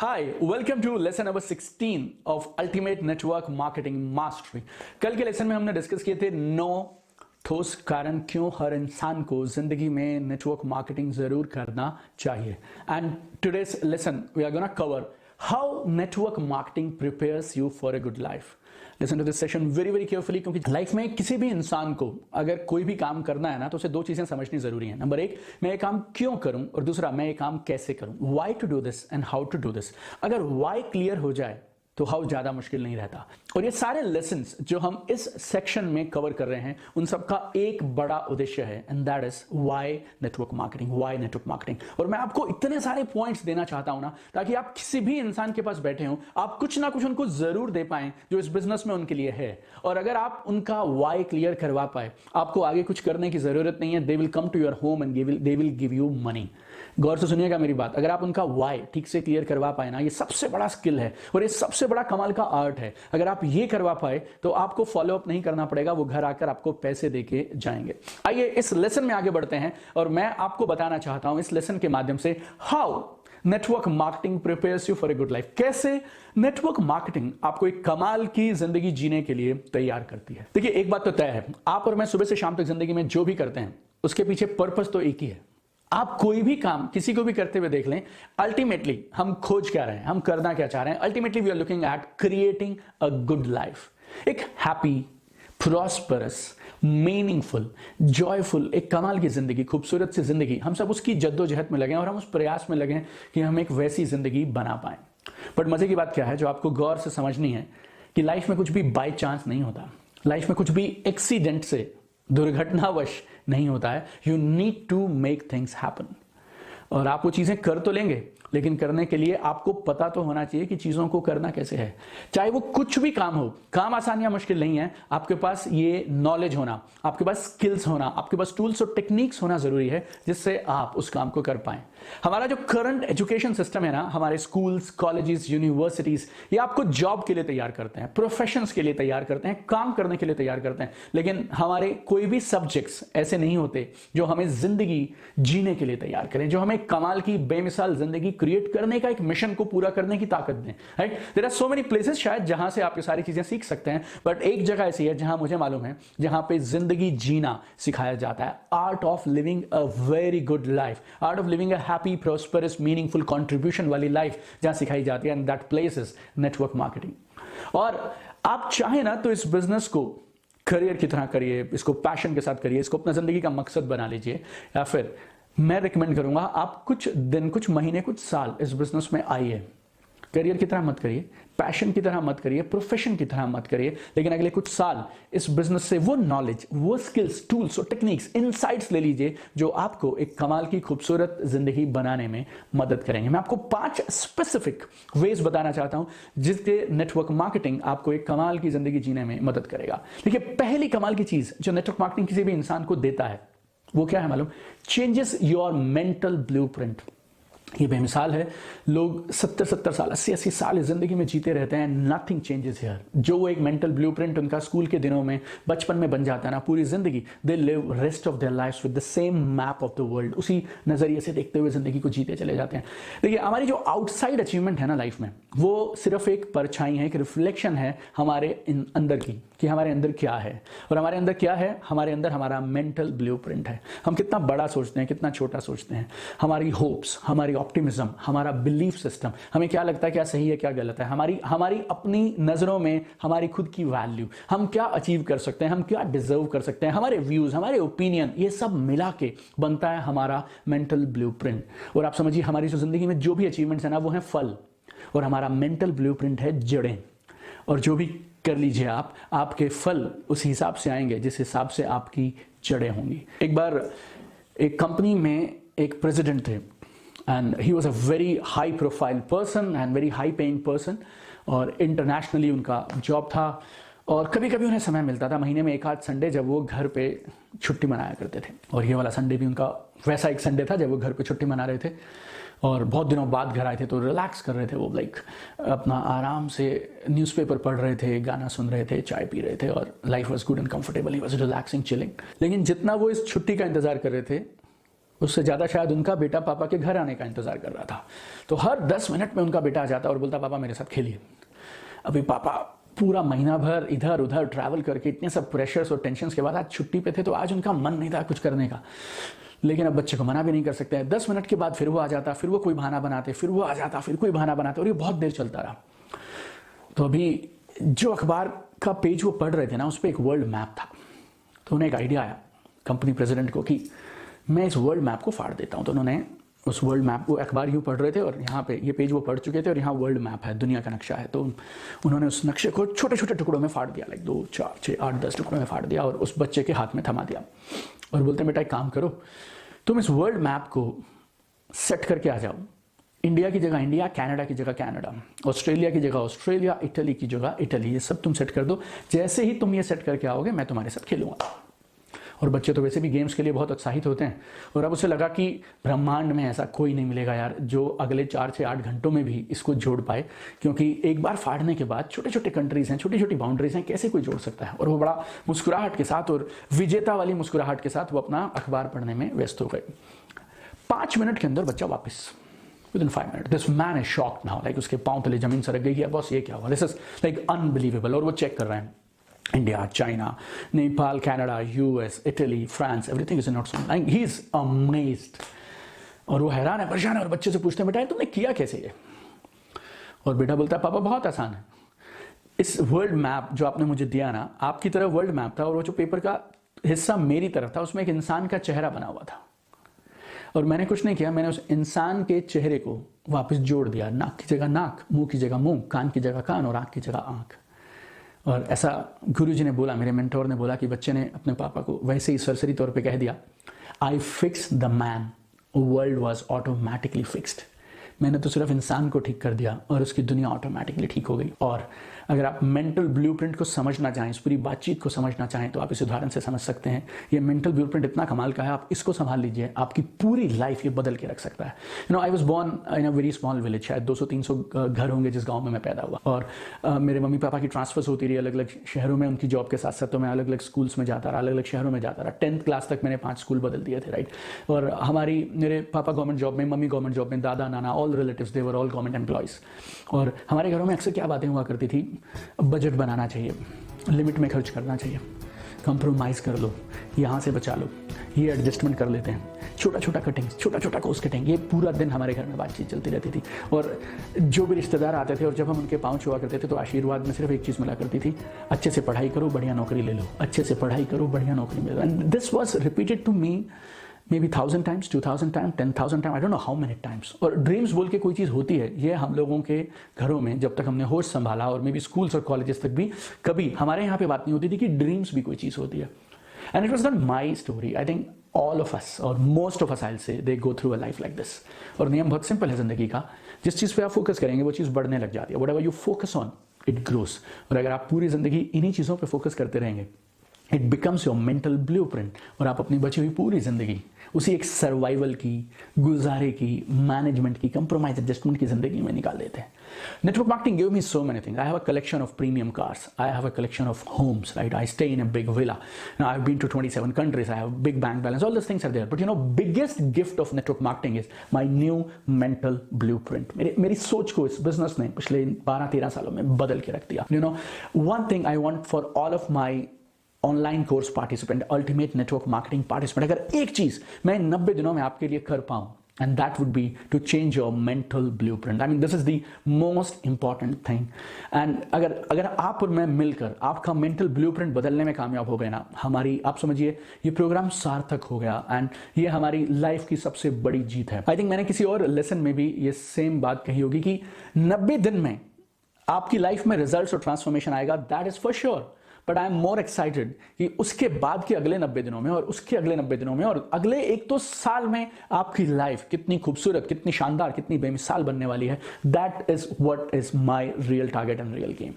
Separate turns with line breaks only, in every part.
Hi welcome to lesson number 16 of ultimate network marketing mastery. कल के lesson में हमने डिस्कस किए थे 9 ठोस कारण क्यों हर इंसान को जिंदगी में नेटवर्क मार्केटिंग जरूर करना चाहिए। And today's lesson we are gonna cover how network marketing prepares you for a good life. Listen to this session very very carefully, क्योंकि लाइफ में किसी भी इंसान को अगर कोई भी काम करना है ना तो उसे दो चीजें समझनी जरूरी है। नंबर एक, मैं ये काम क्यों करूं, और दूसरा, मैं ये काम कैसे करूं। Why to do this and how to do this. अगर व्हाई क्लियर हो जाए तो हाउ ज्यादा मुश्किल नहीं रहता। और ये सारे लेसन्स जो हम इस सेक्शन में कवर कर रहे हैं उन सबका एक बड़ा उद्देश्य है, and that is why network marketing. Why network marketing. और मैं आपको इतने सारे पॉइंट्स देना चाहता हूं ना, ताकि आप किसी भी इंसान के पास बैठे हो, आप कुछ ना कुछ उनको जरूर दे पाएं जो इस बिजनेस में उनके लिए है। और अगर आप उनका व्हाई क्लियर करवा पाए, आपको आगे कुछ करने की जरूरत नहीं है। They will come to your home and they will give you money. गौर से सुनिएगा मेरी बात, अगर आप उनका व्हाई ठीक से क्लियर करवा पाए ना, ये सबसे बड़ा स्किल है और ये सबसे बड़ा कमाल का आर्ट है। अगर आप ये करवा पाए तो आपको फॉलो अप नहीं करना पड़ेगा, वो घर आकर आपको पैसे देके जाएंगे। आइए इस लेसन में आगे बढ़ते हैं और मैं आपको बताना चाहता हूं इस लेसन के माध्यम से how network marketing prepares you for a good life. कैसे नेटवर्क मार्केटिंग आपको एक कमाल की जिंदगी जीने के लिए तैयार करती है। देखिए, एक बात तो तय है, आप और मैं सुबह से शाम तक जिंदगी में जो भी करते हैं उसके पीछे पर्पस तो एक ही है। आप कोई भी काम किसी को भी करते हुए देख लें, अल्टीमेटली हम खोज क्या रहे हैं, हम करना क्या चाह रहे हैं। Ultimately we are looking at creating a good life, एक हैप्पी, प्रॉस्परस, मीनिंगफुल, जॉयफुल, एक कमाल की जिंदगी, खूबसूरत सी जिंदगी। हम सब उसकी जद्दोजहद में लगे और हम उस प्रयास में लगे कि हम एक वैसी जिंदगी बना पाए। बट मजे की बात क्या है, जो आपको गौर से समझनी है, कि लाइफ में कुछ भी बाय चांस नहीं होता। लाइफ में कुछ भी एक्सीडेंट से, दुर्घटनावश नहीं होता है। You need to make things happen. और आप वो चीजें कर तो लेंगे, लेकिन करने के लिए आपको पता तो होना चाहिए कि चीजों को करना कैसे है। चाहे वो कुछ भी काम हो, काम आसान या मुश्किल नहीं है। आपके पास ये नॉलेज होना, आपके पास स्किल्स होना, आपके पास टूल्स और टेक्निक्स होना जरूरी है जिससे आप उस काम को कर पाएं। हमारा जो करंट एजुकेशन सिस्टम है ना, हमारे स्कूल्स, कॉलेजेस, यूनिवर्सिटीज, ये आपको जॉब के लिए तैयार करते हैं, प्रोफेशंस के लिए तैयार करते हैं, काम करने के लिए तैयार करते हैं। लेकिन हमारे कोई भी सब्जेक्ट्स ऐसे नहीं होते जो हमें जिंदगी जीने के लिए तैयार करें, जो हमें कमाल की बेमिसाल जिंदगी क्रिएट करने का, एक मिशन को पूरा करने की ताकत दें। Right, there are so many places शायद जहां से आप ये सारी चीजें सीख सकते हैं, बट एक जगह ऐसी है जहां मुझे मालूम है, जहां पे जिंदगी जीना सिखाया जाता है। Art of living a very good life, art of living a happy, prosperous, meaningful, contribution वाली लाइफ जहां सिखाई जाती है, and that place is network marketing. और आप चाहे ना तो इस बिजनेस को करियर की तरह करिए, इसको पैशन के साथ करिए, इसको अपना जिंदगी का मकसद बना लीजिए, या फिर मैं रिकमेंड करूंगा आप कुछ दिन, कुछ महीने, कुछ साल इस बिजनेस में आइए। करियर की तरह मत करिए, पैशन की तरह मत करिए, प्रोफेशन की तरह मत करिए, लेकिन अगले कुछ साल इस बिजनेस से वो नॉलेज, वो स्किल्स, टूल्स और टेक्निक्स, इनसाइट्स ले लीजिए जो आपको एक कमाल की खूबसूरत जिंदगी बनाने में मदद करेंगे। मैं आपको 5 स्पेसिफिक वेज बताना चाहता हूं जिसके नेटवर्क मार्केटिंग आपको एक कमाल की जिंदगी जीने में मदद करेगा। देखिए, पहली कमाल की चीज जो नेटवर्क मार्केटिंग किसी भी इंसान को देता है वो क्या है मालूम? Changes your mental blueprint. ये बेमिसाल है, लोग 70-70 साल, 80-80 साल इस जिंदगी में जीते रहते हैं, नथिंग चेंजेस हियर। जो वो एक मेंटल ब्लूप्रिंट उनका स्कूल के दिनों में, बचपन में बन जाता है ना, पूरी जिंदगी they live rest of their lifes with the same map of the world. उसी नजरिए से देखते हुए जिंदगी को जीते चले जाते हैं। देखिए, हमारी जो आउटसाइड अचीवमेंट है ना लाइफ में, वो सिर्फ एक परछाई है, एक रिफ्लेक्शन है हमारे अंदर की, कि हमारे अंदर क्या है। और हमारे अंदर क्या है? हमारे अंदर हमारा मेंटल ब्लूप्रिंट है। हम कितना बड़ा सोचते हैं, कितना छोटा सोचते हैं, हमारी होप्स, हमारी ऑप्टिमिज्म, हमारा बिलीफ सिस्टम, हमें क्या लगता है क्या सही है क्या गलत है, हमारी अपनी नजरों में हमारी खुद की वैल्यू, हम क्या अचीव कर सकते हैं, हम क्या डिजर्व कर सकते हैं, हमारे व्यूज, हमारे ओपिनियन, ये सब मिला के बनता है हमारा मेंटल ब्लूप्रिंट। और आप समझिए, हमारी जो जिंदगी में जो भी अचीवमेंट्स है ना, वो है फल, और हमारा मेंटल ब्लूप्रिंट है जड़ें। और जो भी कर लीजिए आप, आपके फल उस हिसाब से आएंगे जिस हिसाब से आपकी जड़ें होंगी। एक बार एक कंपनी में एक प्रेसिडेंट थे, and he was a very high profile person and very high paying person, और इंटरनेशनली उनका जॉब था। और कभी कभी उन्हें समय मिलता था, महीने में एक आध संडे, जब वो घर पे छुट्टी मनाया करते थे। और ये वाला संडे भी उनका वैसा एक संडे था जब वो घर पे छुट्टी मना रहे थे, और बहुत दिनों बाद घर आए थे तो रिलैक्स कर रहे थे। वो लाइक अपना आराम से न्यूज़पेपर पढ़ रहे थे, गाना सुन रहे थे, चाय पी रहे थे, और life was good and comfortable, he was relaxing, chilling. लेकिन जितना वो इस छुट्टी का इंतजार कर रहे थे, उससे ज़्यादा शायद उनका बेटा पापा के घर आने का इंतज़ार कर रहा था। तो हर 10 मिनट में उनका बेटा आ जाता और बोलता पापा मेरे साथ खेलिए। अभी पापा पूरा महीना भर इधर उधर ट्रैवल करके इतने सब प्रेशर्स और टेंशन्स के बाद आज छुट्टी पे थे, तो आज उनका मन नहीं था कुछ करने का, लेकिन अब बच्चे को मना भी नहीं कर सकते हैं। 10 मिनट के बाद फिर वो आ जाता, फिर वो कोई बहाना बनाते, फिर वो आ जाता, फिर कोई बहाना बनाते, और ये बहुत देर चलता रहा। तो अभी जो अखबार का पेज वो पढ़ रहे थे ना, उस पर एक वर्ल्ड मैप था। तो उन्हें एक आइडिया आया कंपनी प्रेसिडेंट को कि मैं इस वर्ल्ड मैप को फाड़ देता हूँ। तो उन्होंने उस वर्ल्ड मैप को, अखबार यूँ पढ़ रहे थे और यहाँ पे ये पेज वो पढ़ चुके थे और यहाँ वर्ल्ड मैप है, दुनिया का नक्शा है। तो उन्होंने उस नक्शे को छोटे छोटे टुकड़ों में फाड़ दिया, लाइक 2, 4, 6, 8, 10 टुकड़ों में फाड़ दिया और उस बच्चे के हाथ में थमा दिया और बोलते बेटा एक काम करो, तुम इस वर्ल्ड मैप को सेट करके आ जाओ। इंडिया की जगह इंडिया, कनाडा की जगह कनाडा, ऑस्ट्रेलिया की जगह ऑस्ट्रेलिया, इटली की जगह इटली, ये सब तुम सेट कर दो। जैसे ही तुम ये सेट करके आओगे मैं तुम्हारे साथ खेलूंगा। और बच्चे तो वैसे भी गेम्स के लिए बहुत उत्साहित होते हैं। और अब उसे लगा कि ब्रह्मांड में ऐसा कोई नहीं मिलेगा यार जो अगले 4 से 8 घंटों में भी इसको जोड़ पाए, क्योंकि एक बार फाड़ने के बाद छोटे छोटे कंट्रीज हैं, छोटी छोटी बाउंड्रीज हैं, कैसे कोई जोड़ सकता है। और वो बड़ा मुस्कुराहट के साथ और विजेता वाली मुस्कुराहट के साथ वो अपना अखबार पढ़ने में व्यस्त हो गए। 5 मिनट के अंदर बच्चा वापस, Within 5 minutes, this man is shocked now. Like उसके पांव तले जमीन सरक गई है, बॉस ये क्या हुआ? This is like unbelievable। और वो चेक कर रहे हैं, India, China, Nepal, Canada, US, Italy, France, everything is not so. He is amazed. और वो हैरान है, परेशान है, और बच्चे से पूछते हैं बेटा तुमने किया कैसे ये? और बेटा बोलता है पापा बहुत आसान है। इस वर्ल्ड मैप जो आपने मुझे दिया ना, आपकी तरफ वर्ल्ड मैप था और वो जो पेपर का हिस्सा मेरी तरफ था, उसमें एक इंसान का चेहरा बना हुआ था। और मैंने कुछ नहीं किया, मैंने उस इंसान के चेहरे को वापस जोड़ दिया। नाक की जगह नाक, मुंह की जगह मुंह, कान की जगह कान और आंख की जगह आंख। और ऐसा गुरुजी ने बोला, मेरे मेंटोर ने बोला कि बच्चे ने अपने पापा को वैसे ही सरसरी तौर पे कह दिया, I fix the man, world was automatically fixed. मैंने तो सिर्फ इंसान को ठीक कर दिया और उसकी दुनिया ऑटोमेटिकली ठीक हो गई। और अगर आप मेंटल ब्लूप्रिंट को समझना चाहें, इस पूरी बातचीट को समझना चाहें, तो आप इस उदाहरण से समझ सकते हैं। ये मेंटल ब्लूप्रिंट इतना कमाल का है, आप इसको संभाल लीजिए, आपकी पूरी लाइफ ये बदल के रख सकता है। You know, I was born in a very small village, शायद 200-300 घर होंगे जिस गांव में मैं पैदा हुआ। और मेरे मम्मी पापा की ट्रांसफर्स होती रही अलग अलग शहरों में उनकी जॉब के साथ साथ, तो मैं अलग अलग स्कूल्स में जाता रहा, अलग अलग शहरों में जाता रहा। 10th क्लास तक मैंने 5 स्कूल बदल दिए थे, राइट। और मेरे पापा गवर्नमेंट जॉब में, मम्मी गवर्नमेंट जॉब में, दादा नाना all relatives they were all government employees. और हमारे घरों में अक्सर क्या बातें हुआ करती थी, बजट बनाना चाहिए, लिमिट में खर्च करना चाहिए, कंप्रोमाइज कर लो, यहाँ से बचा लो, ये एडजस्टमेंट कर लेते हैं, छोटा छोटा कटिंग, छोटा छोटा कॉस्ट कटिंग। ये पूरा दिन हमारे घर में बातचीत चलती रहती थी। और जो भी रिश्तेदार आते थे और जब हम उनके पाँव छुआ करते थे तो आशीर्वाद में सिर्फ एक चीज़ मिला करती थी, अच्छे से पढ़ाई करो बढ़िया नौकरी ले लो, अच्छे से पढ़ाई करो बढ़िया नौकरी ले लो। And this was repeated to me maybe 1000 times, 2000 times, 10,000 times, I don't know how many times। और ड्रीम्स बोल के कोई चीज़ होती है, ये हम लोगों के घरों में जब तक हमने होश संभाला, और मे बी स्कूल्स और कॉलेजेस तक भी कभी हमारे यहाँ पे बात नहीं होती थी कि ड्रीम्स भी कोई चीज़ होती है। And it was not my story, I think all of us और most of us, I will say, they go through a life like this. और नियम बहुत सिंपल है जिंदगी का, जिस चीज़ पे आप फोकस करेंगे वो चीज़ बढ़ने लग जाती है। Whatever you focus on it grows. और अगर आप पूरी जिंदगी इन्हीं चीज़ों पे फोकस करते रहेंगे, it becomes your mental blueprint. और आप अपनी बची हुई पूरी जिंदगी उसी एक सर्वाइवल की, गुजारे की, मैनेजमेंट की, कंप्रोमाइज एडजस्टमेंट की जिंदगी में निकाल देते हैं। Network marketing give me so many things. I have a collection of premium cars, I have a collection of homes, right. I stay in a big villa, I have been to 27 countries, I have big bank balance, all those things are there. But you know, biggest gift of network marketing is my new mental blueprint. मेरी सोच को इस business ने पिछले 12-13 सालों में बदल के रख दिया। You know, one thing I want for all of my online course participant, ultimate network marketing participant, अगर एक चीज मैं 90 दिनों में आपके लिए कर पाऊं, and that would be to change your mental blueprint. I mean this is the most important thing. And अगर आप और मैं मिलकर आपका मेंटल ब्लूप्रिंट बदलने में कामयाब हो गए ना, हमारी, आप समझिए, ये प्रोग्राम सार्थक हो गया। एंड ये हमारी लाइफ की सबसे बड़ी जीत है। आई थिंक मैंने किसी और लेसन में भी ये सेम बात कही होगी कि 90 दिन में आपकी लाइफ में रिजल्ट और ट्रांसफॉर्मेशन आएगा, that is for sure. But I am more excited कि उसके बाद के अगले 90 दिनों में और उसके अगले 90 दिनों में और अगले एक तो साल में आपकी लाइफ कितनी खूबसूरत, कितनी शानदार, कितनी बेमिसाल बनने वाली है। That is what is my real target and real game.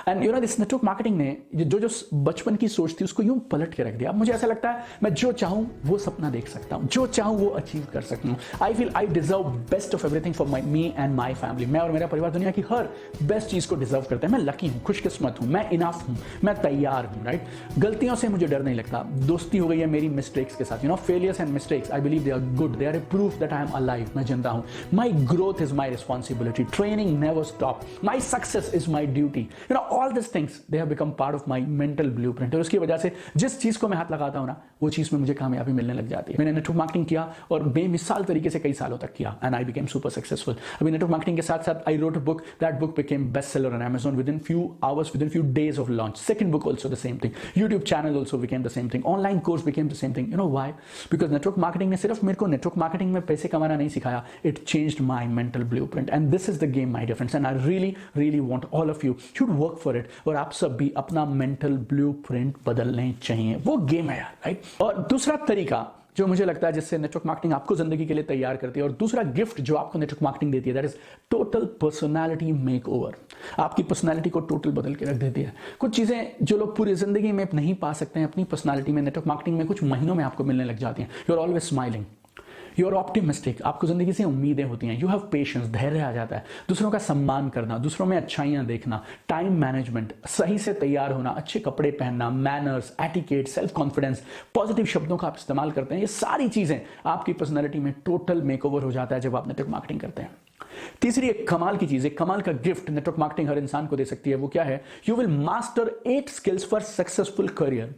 And you know, this network marketing ने जो बचपन की सोच थी उसको यूं पलट के रख दिया। मुझे ऐसा लगता है मैं जो चाहूं वो सपना देख सकता हूं, जो चाहूं वो अचीव कर सकता हूं। I feel I deserve best of everything for me and my family. मैं और मेरा परिवार दुनिया की हर बेस्ट चीज को डिजर्व करते हैं। मैं लकी हूं, खुशकिस्मत हूं, मैं इनफ हूं, मैं तैयार हूं, राइट? गलतियों से मुझे डर नहीं लगता, दोस्ती हो गई है मेरी मिस्टेक्स के साथ, failures and mistakes I believe they are good, they are a proof that I am alive, मैं जिंदा हूं। My growth is my responsibility, training never stop, my success is my duty, all this things they have become part of my mental blueprint. और उसकी वजह से जिस चीज को मैं हाथ लगाता हूं ना, वो चीज में मुझे कामयाबी मिलने लग जाती है। मैंने नेटवर्क मार्केटिंग किया और बेमिसाल तरीके से कई सालों तक किया, and I became super successful. अभी नेटवर्क मार्केटिंग के साथ साथ I wrote a book, that book became best seller on Amazon within few hours, within few days of launch. Second book also the same thing. YouTube channel also became the same thing. Online course became the same thing. You know why? Because network marketing ने सिर्फ मेरे को network marketing में पैसे कमाना नहीं सिखाया. It changed my mental blueprint. And this is the game, my dear friends. And I really want all of you should work for it. और आप सब भी अपना mental blueprint बदलने चाहिए. वो गेम है यार, राइट? और दूसरा तरीका जो मुझे लगता है जिससे नेटवर्क मार्केटिंग आपको जिंदगी के लिए तैयार करती है, और दूसरा गिफ्ट जो आपको नेटवर्क मार्केटिंग देती है, that is total personality makeover. आपकी पर्सनालिटी को टोटल बदल के रख देती है। कुछ चीजें जो लोग पूरी जिंदगी में नहीं पा सकते हैं अपनी पर्सनालिटी में, नेटवर्क मार्केटिंग में कुछ महीनों में आपको मिलने लग जाती हैं। You are always smiling, you are optimistic, आपको जिंदगी से उम्मीदें होती हैं, यू हैव पेशेंस, धैर्य आ जाता है, दूसरों का सम्मान करना, दूसरों में अच्छाइयां देखना, टाइम मैनेजमेंट, सही से तैयार होना, अच्छे कपड़े पहनना, manners, etiquette, self confidence, positive शब्दों का आप इस्तेमाल करते हैं। ये सारी चीजें आपकी पर्सनैलिटी में टोटल मेकओवर हो जाता है जब आप नेटवर्क मार्केटिंग करते हैं। तीसरी एक कमाल की चीज, एक कमाल का गिफ्ट नेटवर्क मार्केटिंग हर इंसान को दे सकती है। वो क्या है? You will master 8 skills for successful career.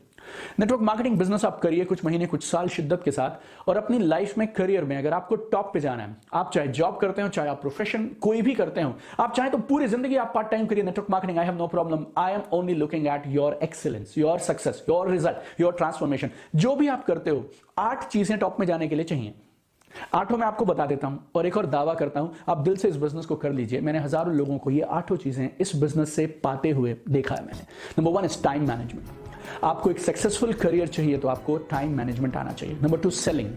Network marketing business आप करिए कुछ महीने कुछ साल शिद्दत के साथ, और अपनी लाइफ में करियर में अगर आपको टॉप पे जाना है, आप चाहे जॉब करते हो, चाहे आप प्रोफेशन कोई भी करते हो, आप चाहे तो पूरी जिंदगी आप पार्ट टाइम करिए network marketing, I have no problem. I am only looking at your excellence, your success, your result, your transformation. जो भी आप करते हो, 8 चीजें टॉप में जाने के लिए चाहिए। 8 मैं आपको बता देता हूं, और एक और दावा करता हूं, आप दिल से इस बिजनेस को कर लीजिए। मैंने हजारों लोगों को ये 8 चीजें इस बिजनेस से पाते हुए देखा है मैंने। Number 1 is time management. आपको एक सक्सेसफुल करियर चाहिए तो आपको टाइम मैनेजमेंट आना चाहिए। Number 2 selling.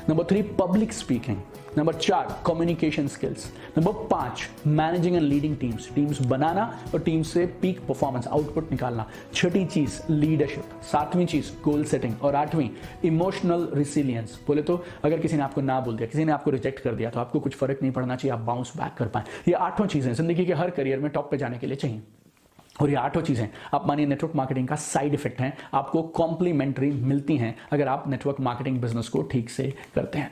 Number 3 public speaking. Number 4 communication skills. Number 5 managing and leading teams, teams बनाना और टीम से पीक परफॉर्मेंस आउटपुट निकालना। छठी चीज लीडरशिप। 7वीं चीज गोल सेटिंग। और 8वीं इमोशनल रिसिलियंस। बोले तो अगर किसी ने आपको ना बोल दिया, किसी ने आपको रिजेक्ट कर दिया, तो आपको कुछ फर्क नहीं पड़ना चाहिए, आप बाउंस बैक कर पाए। ये 8 चीजें जिंदगी के हर करियर में टॉप पे जाने के लिए चाहिए। और ये 8 चीजें आप मानिए नेटवर्क मार्केटिंग का साइड इफेक्ट हैं, आपको कॉम्प्लीमेंट्री मिलती हैं अगर आप नेटवर्क मार्केटिंग बिजनेस को ठीक से करते हैं।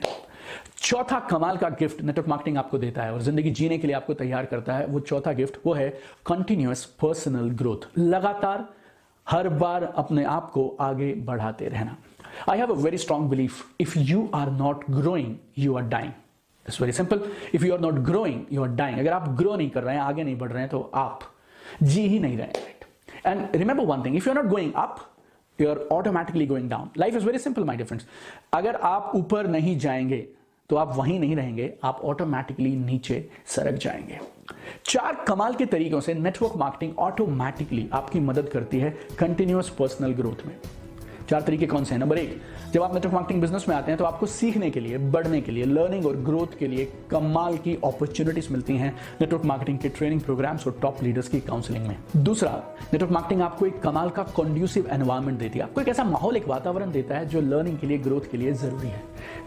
चौथा कमाल का गिफ्ट नेटवर्क मार्केटिंग आपको देता है और जिंदगी जीने के लिए आपको तैयार करता है, वो चौथा गिफ्ट वो है कंटिन्यूअस पर्सनल ग्रोथ। लगातार हर बार अपने आप को आगे बढ़ाते रहना। I have a very strong belief, if you are not growing you are dying. It's very simple, if you are not growing you are dying. अगर आप ग्रो नहीं कर रहे हैं, आगे नहीं बढ़ रहे हैं, तो आप जी ही नहीं रहे, right? And remember one thing, if you are not going up you are automatically going down. Life is very simple my dear friends. अगर आप ऊपर नहीं जाएंगे तो आप वहीं नहीं रहेंगे, आप ऑटोमेटिकली नीचे सरक जाएंगे। 4 कमाल के तरीकों से नेटवर्क मार्केटिंग ऑटोमेटिकली आपकी मदद करती है कंटिन्यूअस पर्सनल ग्रोथ में। 4 तरीके कौन से हैं? नंबर 1, जब आप नेटवर्क मार्केटिंग बिजनेस में आते हैं तो आपको सीखने के लिए, बढ़ने के लिए, लर्निंग और ग्रोथ के लिए कमाल की अपॉर्चुनिटीज मिलती हैं नेटवर्क मार्केटिंग के ट्रेनिंग प्रोग्राम्स और टॉप लीडर्स की काउंसलिंग में। दूसरा, नेटवर्क मार्केटिंग आपको एक कमाल का कंड्यूसिव एनवायरनमेंट देती है, आपको एक ऐसा माहौल, एक वातावरण देता है जो लर्निंग के लिए, ग्रोथ के लिए जरूरी है।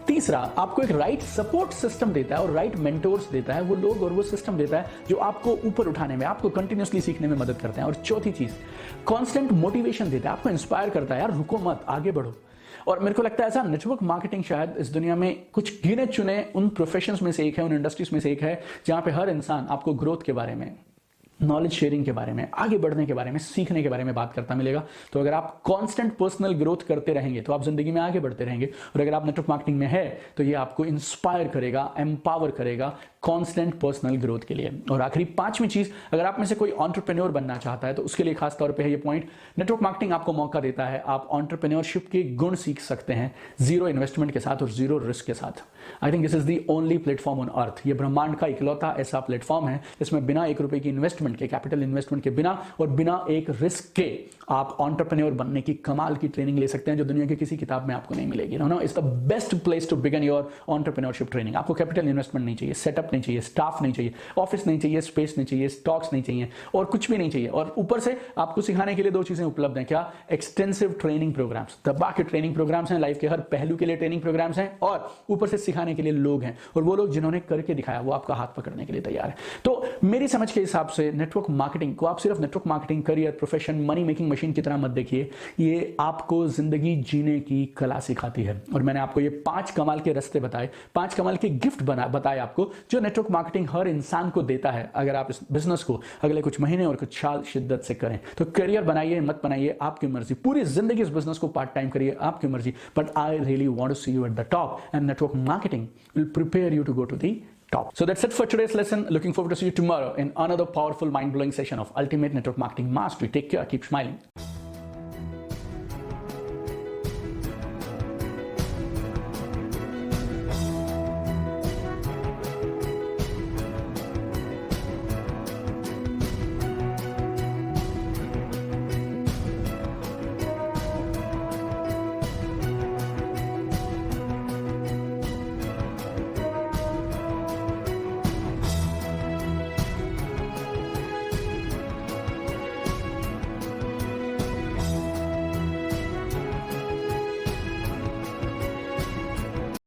तीसरा, आपको एक राइट सपोर्ट सिस्टम देता है और राइट मेंटोर्स देता है, वो लोग और वो सिस्टम देता है जो आपको ऊपर उठाने में, आपको कंटिन्यूअसली सीखने में मदद करते हैं। और चौथी चीज, कांस्टेंट मोटिवेशन देता है, आपको इंस्पायर करता है, यार रुको मत, आगे बढ़ो। और मेरे को लगता है ऐसा नेटवर्क मार्केटिंग शायद इस दुनिया में कुछ गिने चुने उन प्रोफेशंस में से एक है, उन इंडस्ट्रीज में से एक है जहां पे हर इंसान आपको ग्रोथ के बारे में, नॉलेज शेयरिंग के बारे में, आगे बढ़ने के बारे में, सीखने के बारे में बात करता मिलेगा। तो अगर आप कांस्टेंट पर्सनल ग्रोथ करते रहेंगे तो आप जिंदगी में आगे बढ़ते रहेंगे। और अगर आप नेटवर्क मार्केटिंग में है तो ये आपको इंस्पायर करेगा, एम्पावर करेगा कांस्टेंट पर्सनल ग्रोथ के लिए। और आखिरी 5वीं चीज, अगर आप में से कोई एंटरप्रेन्योर बनना चाहता है तो उसके लिए खास तौर पे है ये पॉइंट, नेटवर्क मार्केटिंग आपको मौका देता है, आप एंटरप्रेन्योरशिप के गुण सीख सकते हैं जीरो इन्वेस्टमेंट के साथ और जीरो रिस्क के साथ। I think this is the only platform on earth. ये ब्रह्मांड का इकलौता ऐसा प्लेटफॉर्म है जिसमें बिना 1 रुपए की इन्वेस्टमेंट के, कैपिटल इन्वेस्टमेंट के बिना और बिना एक रिस्क के आप एंटरप्रेन्योर बनने की कमाल की ट्रेनिंग ले सकते हैं जो दुनिया की किसी किताब में आपको नहीं मिलेगी। No, it's the best place to begin your entrepreneurship training. आपको कैपिटल इन्वेस्टमेंट नहीं चाहिए, सेटअप नहीं चाहिए, स्टाफ नहीं चाहिए, ऑफिस नहीं चाहिए, स्पेस नहीं चाहिए, स्टॉक्स नहीं चाहिए और कुछ भी नहीं चाहिए। और ऊपर से आपको सिखाने के लिए 2 चीजें उपलब्ध हैं। क्या? एक्सटेंसिव ट्रेनिंग प्रोग्राम्स, दबा के ट्रेनिंग प्रोग्राम्स हैं, लाइफ के हर पहलू के लिए ट्रेनिंग प्रोग्राम्स हैं, और ऊपर से सिखाने के लिए लोग हैं, और वो लोग जिन्होंने करके दिखाया वो आपका हाथ पकड़ने के लिए तैयार है। तो मेरी समझ के हिसाब से नेटवर्क मार्केटिंग को आप सिर्फ network marketing, career, profession, money making machine की तरह मत देखिए, ये आपको जिंदगी जीने की कला सिखाती है। और मैंने आपको ये 5 कमाल के रास्ते बताए, 5 कमाल के गिफ्ट बताए आपको, जो नेटवर्क मार्केटिंग हर इंसान को देता है अगर आप इस बिजनेस को अगले कुछ महीने और कुछ साल शिद्दत से करें। तो करियर बनाइए, मत बनाइए, आपकी मर्जी। पूरी जिंदगी इस बिजनेस को पार्ट टाइम करिए, आपकी मर्जी। But I really want to see you at the top, and network marketing will prepare you to go to the top. So that's it for today's lesson. Looking forward to see you tomorrow in another powerful, mind-blowing session of Ultimate Network Marketing Mastery. Take care. Keep smiling.